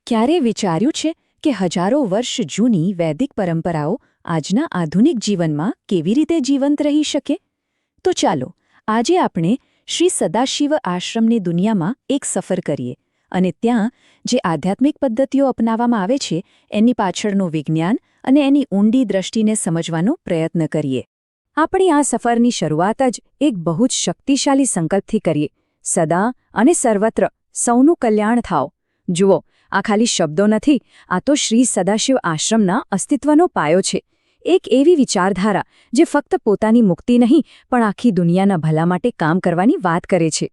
ક્યારે વિચાર્યું છે કે હજારો વર્ષ જૂની વૈદિક પરંપરાઓ આજના આધુનિક જીવનમાં કેવી રીતે જીવંત રહી શકે? તો ચાલો આજે આપણે શ્રી સદાશિવ આશ્રમની દુનિયામાં એક સફર કરીએ અને ત્યાં જે આધ્યાત્મિક પદ્ધતિઓ અપનાવવામાં આવે છે એની પાછળનું વિજ્ઞાન અને એની ઊંડી દ્રષ્ટિને સમજવાનો પ્રયત્ન કરીએ. આપણી આ સફરની શરૂઆત જ એક બહુ જ શક્તિશાળી સંકલ્પથી કરીએ: સદા અને સર્વત્ર સૌનું કલ્યાણ થાઓ. જુઓ, આ ખાલી શબ્દો નથી, આ તો શ્રી સદાશિવ આશ્રમના અસ્તિત્વનો પાયો છે. એક એવી વિચારધારા જે ફક્ત પોતાની મુક્તિ નહીં પણ આખી દુનિયાના ભલા માટે કામ કરવાની વાત કરે છે.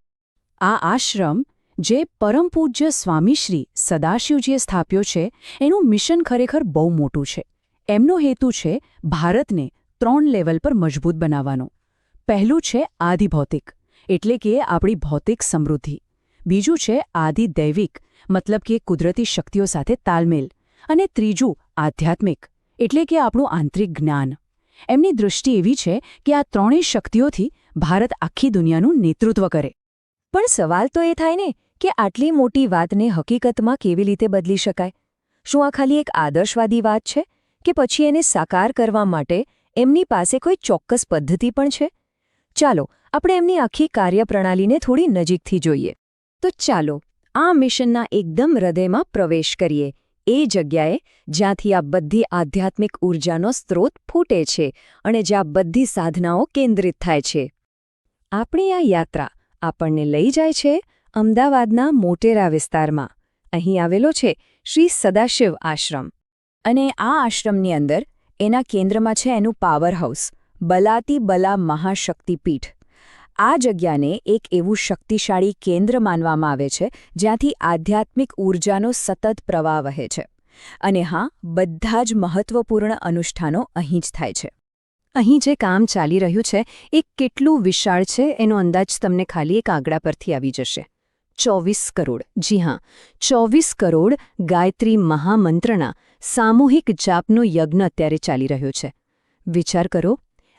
આ આશ્રમ જે પરમ પૂજ્ય સ્વામી શ્રી સદાશિવજીએ સ્થાપ્યો છે એનું મિશન ખરેખર બહુ મોટું છે. એમનો હેતુ છે ભારતને 3 લેવલ પર મજબૂત બનાવવાનો. પહેલું છે આદિભૌતિક, એટલે કે આપણી ભૌતિક સમૃદ્ધિ. બીજું છે આદિદૈવિક, મતલબ કે કુદરતી શક્તિઓ સાથે તાલમેલ. અને ત્રીજું આધ્યાત્મિક, એટલે કે આપણું આંતરિક જ્ઞાન. એમની દૃષ્ટિ એવી છે કે આ ત્રણેય શક્તિઓથી ભારત આખી દુનિયાનું નેતૃત્વ કરે. પણ સવાલ તો એ થાય ને કે આટલી મોટી વાતને હકીકતમાં કેવી રીતે બદલી શકાય? શું આ ખાલી એક આદર્શવાદી વાત છે કે પછી એને સાકાર કરવા માટે એમની પાસે કોઈ ચોક્કસ પદ્ધતિ પણ છે? ચાલો આપણે એમની આખી કાર્યપ્રણાલીને થોડી નજીકથી જોઈએ. તો ચાલો આ મિશનના એકદમ હૃદયમાં પ્રવેશ કરીએ, એ જગ્યાએ જ્યાંથી આ બધી આધ્યાત્મિક ઊર્જાનો સ્ત્રોત ફૂટે છે અને જ્યાં બધી સાધનાઓ કેન્દ્રિત થાય છે. આપણી આ યાત્રા આપણને લઈ જાય છે અમદાવાદના મોટેરા વિસ્તારમાં. અહીં આવેલો છે શ્રી સદાશિવ આશ્રમ. અને આ આશ્રમની અંદર એના કેન્દ્રમાં છે એનું પાવર હાઉસ, બલાતી બલા મહાશક્તિપીઠ. આ જગ્યાને એક એવું શક્તિશાળી કેન્દ્ર માનવામાં આવે છે જ્યાંથી આધ્યાત્મિક ઊર્જાનો સતત પ્રવાહ વહે છે. અને હા, બધા જ મહત્વપૂર્ણ અનુષ્ઠાનો અહીં જ થાય છે. અહીં જે કામ ચાલી રહ્યું છે એ કેટલું વિશાળ છે એનો અંદાજ તમને ખાલી એક આંકડા પરથી આવી જશે. 24 કરોડ. જી હા, 24 કરોડ ગાયત્રી મહામંત્રના સામૂહિક જાપનો યજ્ઞ અત્યારે ચાલી રહ્યો છે. વિચાર કરો,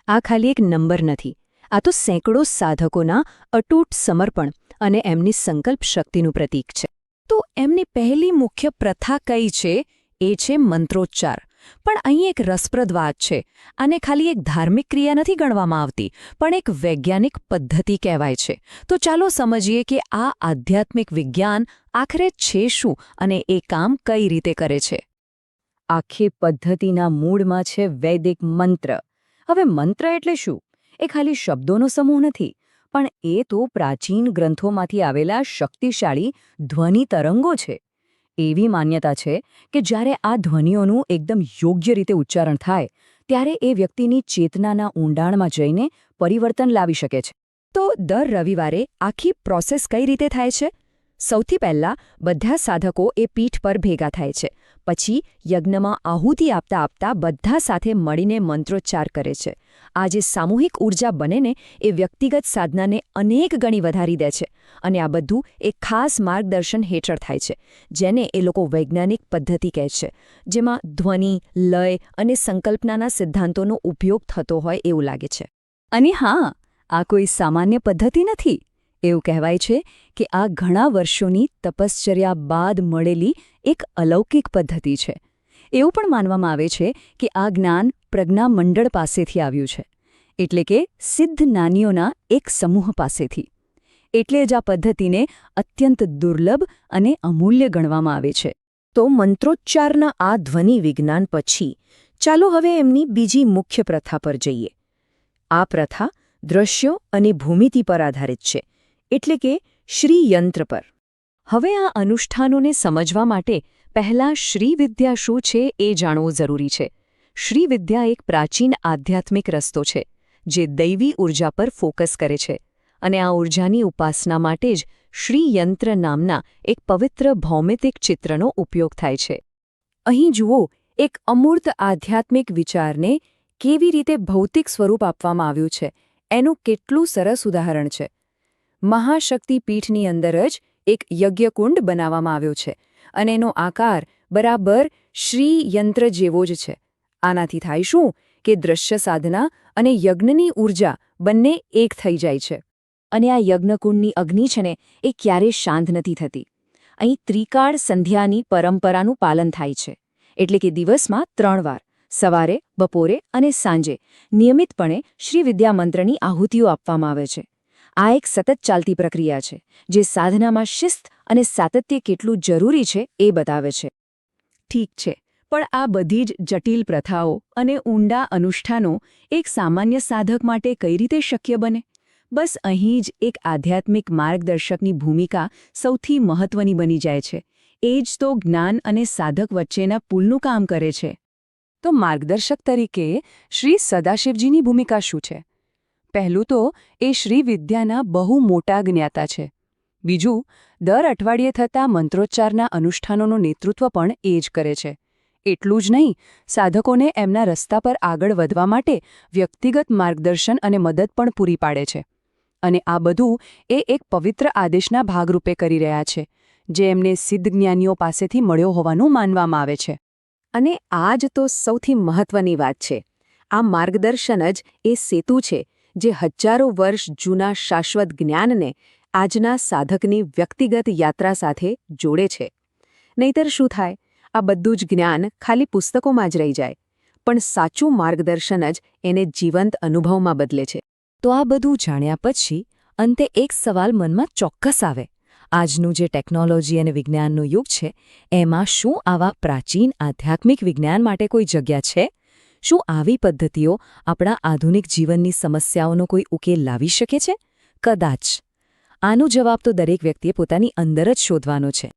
આ ખાલી એક નંબર નથી, આ તો સેંકડો સાધકોના અતૂટ સમર્પણ અને એમની સંકલ્પ શક્તિનું પ્રતીક છે. તો એમની પહેલી મુખ્ય પ્રથા કઈ છે? એ છે મંત્રોચ્ચાર. પણ અહીં એક રસપ્રદ વાત છે. આને ખાલી એક ધાર્મિક ક્રિયા નથી ગણવામાં આવતી, પણ એક વૈજ્ઞાનિક પદ્ધતિ કહેવાય છે. તો ચાલો સમજીએ કે આ આધ્યાત્મિક વિજ્ઞાન આખરે છે શું અને એ કામ કઈ રીતે કરે છે. આખી પદ્ધતિના મૂળમાં છે વૈદિક મંત્ર. હવે મંત્ર એટલે શું? એ ખાલી શબ્દોનો સમૂહ નથી, પણ એ તો પ્રાચીન ગ્રંથોમાંથી આવેલા શક્તિશાળી ધ્વનિ તરંગો છે. એવી માન્યતા છે કે જ્યારે આ ધ્વનિઓનું એકદમ યોગ્ય રીતે ઉચ્ચારણ થાય ત્યારે એ વ્યક્તિની ચેતનાના ઊંડાણમાં જઈને પરિવર્તન લાવી શકે છે. તો દર રવિવારે આખી પ્રોસેસ કઈ રીતે થાય છે? સૌથી પહેલાં બધા સાધકો એ પીઠ પર ભેગા થાય છે. પછી યજ્ઞમાં આહુતિ આપતા આપતા બધા સાથે મળીને મંત્રોચ્ચાર કરે છે. આ જે સામૂહિક ઊર્જા બને ને એ વ્યક્તિગત સાધનાને અનેક ગણી વધારી દે છે. અને આ બધું એક ખાસ માર્ગદર્શન હેઠળ થાય છે, જેને એ લોકો વૈજ્ઞાનિક પદ્ધતિ કહે છે, જેમાં ધ્વનિ, લય અને સંકલ્પનાના સિદ્ધાંતોનો ઉપયોગ થતો હોય એવું લાગે છે. અને હા, આ કોઈ સામાન્ય પદ્ધતિ નથી. એવું કહેવાય છે કે આ ઘણા વર્ષોની તપશ્ચર્યા બાદ મળેલી એક અલૌકિક પદ્ધતિ છે. એવું પણ માનવામાં આવે છે કે આ જ્ઞાન પ્રજ્ઞામંડળ પાસેથી આવ્યું છે, એટલે કે સિદ્ધ જ્ઞાનીઓના એક સમૂહ પાસેથી. એટલે જ આ પદ્ધતિને અત્યંત દુર્લભ અને અમૂલ્ય ગણવામાં આવે છે. તો મંત્રોચ્ચારના આ ધ્વનિ વિજ્ઞાન પછી ચાલો હવે એમની બીજી મુખ્ય પ્રથા પર જઈએ. આ પ્રથા દ્રશ્યો અને ભૂમિતિ પર આધારિત છે, એટલે કે શ્રીયંત્ર પર. હવે આ અનુષ્ઠાનોને સમજવા માટે પહેલાં શ્રીવિદ્યા શું છે એ જાણવું જરૂરી છે. શ્રીવિદ્યા એક પ્રાચીન આધ્યાત્મિક રસ્તો છે જે દૈવી ઊર્જા પર ફોકસ કરે છે. અને આ ઊર્જાની ઉપાસના માટે જ શ્રીયંત્ર નામના એક પવિત્ર ભૌમિતિક ચિત્રનો ઉપયોગ થાય છે. અહીં જુઓ, એક અમૂર્ત આધ્યાત્મિક વિચારને કેવી રીતે ભૌતિક સ્વરૂપ આપવામાં આવ્યું છે એનું કેટલું સરસ ઉદાહરણ છે. મહાશક્તિપીઠની અંદર જ એક યજ્ઞકુંડ બનાવવામાં આવ્યો છે અને એનો આકાર બરાબર શ્રીયંત્ર જેવો જ છે. આનાથી થાય શું કે દ્રશ્ય સાધના અને યજ્ઞની ઊર્જા બંને એક થઈ જાય છે. અને આ યજ્ઞકુંડની અગ્નિ છે ને એ ક્યારેય શાંત નથી થતી. અહીં ત્રિકાળ સંધ્યાની પરંપરાનું પાલન થાય છે, એટલે કે દિવસમાં 3 વાર સવારે, બપોરે અને સાંજે નિયમિતપણે શ્રી વિદ્યા મંત્રની આહુતિઓ આપવામાં આવે છે. આ એક સતત ચાલતી પ્રક્રિયા છે, જે સાધનામાં શિસ્ત અને સાતત્ય કેટલું જરૂરી છે એ બતાવે છે. ઠીક છે, પણ આ બધી જ જટિલ પ્રથાઓ અને ઊંડા અનુષ્ઠાનો એક સામાન્ય સાધક માટે કઈ રીતે શક્ય બને? બસ અહીં જ એક આધ્યાત્મિક માર્ગદર્શકની ભૂમિકા સૌથી મહત્વની બની જાય છે. એ જ તો જ્ઞાન અને સાધક વચ્ચેના પુલનું કામ કરે છે. તો માર્ગદર્શક તરીકે શ્રી સદાશિવજીની ભૂમિકા શું છે? પહેલું તો એ શ્રી વિદ્યાના બહુ મોટા જ્ઞાતા છે. બીજું, દર અઠવાડિયે થતા મંત્રોચ્ચારના અનુષ્ઠાનોનું નેતૃત્વ પણ એ જ કરે છે. એટલું જ નહીં, સાધકોને એમના રસ્તા પર આગળ વધવા માટે વ્યક્તિગત માર્ગદર્શન અને મદદ પણ પૂરી પાડે છે. અને આ બધું એ એક પવિત્ર આદેશના ભાગરૂપે કરી રહ્યા છે, જે એમને સિદ્ધ જ્ઞાનીઓ પાસેથી મળ્યો હોવાનું માનવામાં આવે છે. અને આ જ તો સૌથી મહત્વની વાત છે. આ માર્ગદર્શન જ એ સેતુ છે જે હજારો વર્ષ જૂના શાશ્વત જ્ઞાનને આજના સાધકની વ્યક્તિગત યાત્રા સાથે જોડે છે. નહીતર શું થાય? આ બધું જ જ્ઞાન ખાલી પુસ્તકોમાં જ રહી જાય, પણ સાચું માર્ગદર્શન જ એને જીવંત અનુભવમાં બદલે છે. તો આ બધું જાણ્યા પછી અંતે એક સવાલ મનમાં ચોક્કસ આવે. આજનું જે ટેકનોલોજી અને વિજ્ઞાનનું યુગ છે, એમાં શું આવા પ્રાચીન આધ્યાત્મિક વિજ્ઞાન માટે કોઈ જગ્યા છે? શું આવી પદ્ધતિઓ આપણા આધુનિક જીવનની સમસ્યાઓનો કોઈ ઉકેલ લાવી શકે છે? કદાચ. આનો જવાબ તો દરેક વ્યક્તિએ પોતાની અંદર જ શોધવાનો છે.